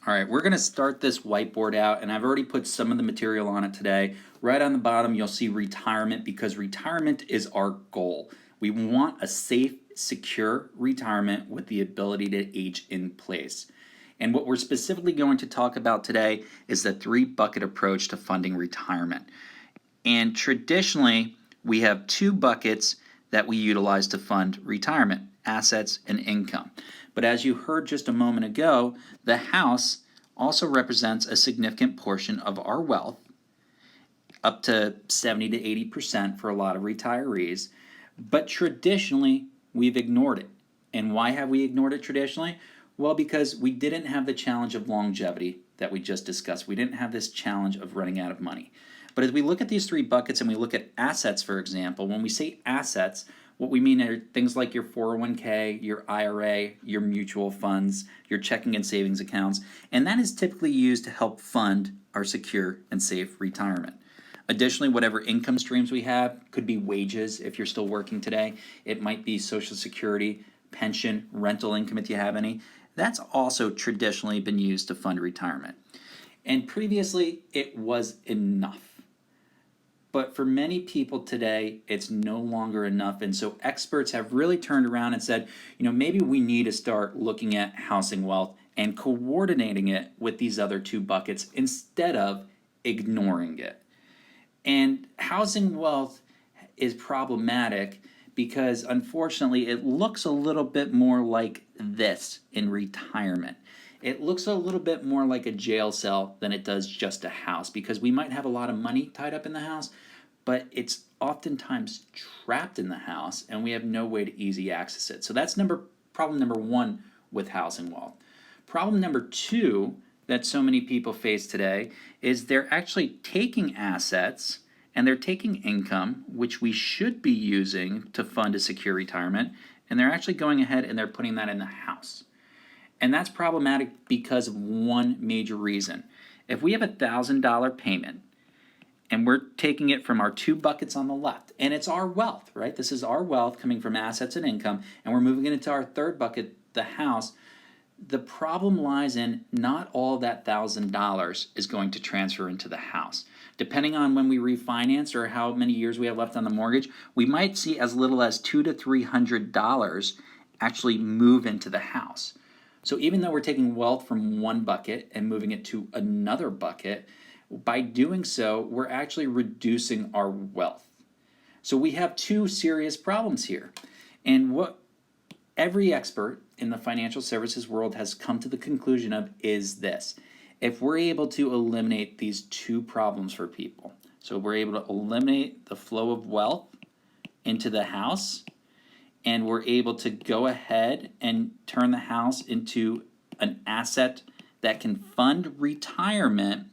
All right, we're going to start this whiteboard out, and I've already put some of the material on it today. Right on the bottom, you'll see retirement, because retirement is our goal. We want a safe, secure retirement with the ability to age in place. And what we're specifically going to talk about today is the 3-bucket approach to funding retirement. And traditionally, we have 2 buckets that we utilize to fund retirement: assets and income. But as you heard just a moment ago, the house also represents a significant portion of our wealth, up to 70 to 80% for a lot of retirees. But traditionally, we've ignored it. And why have we ignored it traditionally? Well, because we didn't have the challenge of longevity that we just discussed. We didn't have this challenge of running out of money. But as we look at these 3 buckets and we look at assets, for example, when we say assets, what we mean are things like your 401k, your IRA, your mutual funds, your checking and savings accounts, and that is typically used to help fund our secure and safe retirement. Additionally, whatever income streams we have, could be wages if you're still working today, it might be Social Security, pension, rental income if you have any. That's also traditionally been used to fund retirement. And previously, it was enough. But for many people today, it's no longer enough. And so experts have really turned around and said, maybe we need to start looking at housing wealth and coordinating it with these other 2 buckets instead of ignoring it. And housing wealth is problematic because, unfortunately, it looks a little bit more like this in retirement. It looks a little bit more like a jail cell than it does just a house, because we might have a lot of money tied up in the house, but it's oftentimes trapped in the house and we have no way to easy access it. So that's problem number 1 with housing wealth. Problem number 2 that so many people face today is they're actually taking assets and they're taking income, which we should be using to fund a secure retirement, and they're actually going ahead and they're putting that in the house. And that's problematic because of one major reason. If we have a $1,000 payment and we're taking it from our 2 buckets on the left, and it's our wealth, right? This is our wealth coming from assets and income, and we're moving it into our 3rd bucket, the house. The problem lies in not all that $1,000 is going to transfer into the house. Depending on when we refinance or how many years we have left on the mortgage, we might see as little as $200 to $300 actually move into the house. So even though we're taking wealth from one bucket and moving it to another bucket, by doing so, we're actually reducing our wealth. So we have 2 serious problems here. And what every expert in the financial services world has come to the conclusion of is this: if we're able to eliminate these 2 problems for people, so we're able to eliminate the flow of wealth into the house, and we're able to go ahead and turn the house into an asset that can fund retirement,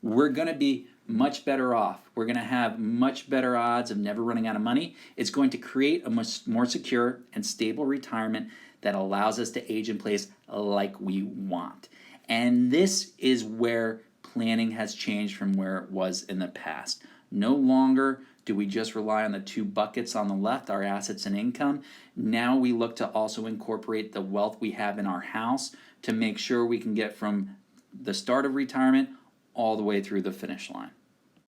we're going to be much better off. We're going to have much better odds of never running out of money. It's going to create a much more secure and stable retirement that allows us to age in place like we want. And this is where planning has changed from where it was in the past. No longer do we just rely on the 2 buckets on the left, our assets and income. Now we look to also incorporate the wealth we have in our house to make sure we can get from the start of retirement all the way through the finish line.